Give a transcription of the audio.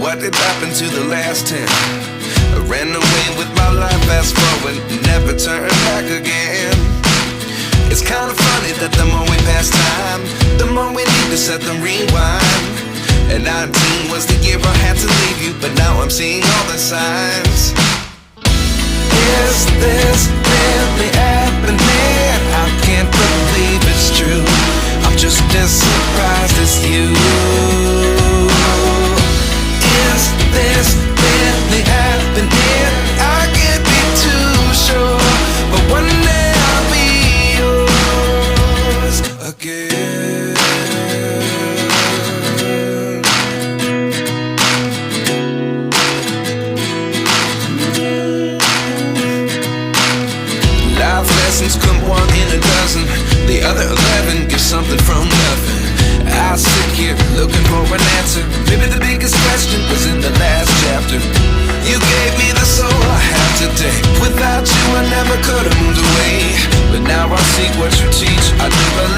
what did happen to the last 10? I ran away with my life, fast forward, never turn back again. It's kind of funny that the more we pass time, the more we need to set them rewind. And 19 was the year I had to leave you, but now I'm seeing all the signs. Is this really happening? I can't believe it's true. I'm just as surprised as you. Is this really happening? I can't be too sure, but one day I'll be yours again. Life lessons come one in a dozen. The other 11 give something from nothing. I sit here looking for an answer. Maybe the biggest question was in the last chapter. You gave me the soul I have today. Without you I never could have moved away. But now I see what you teach. I do believe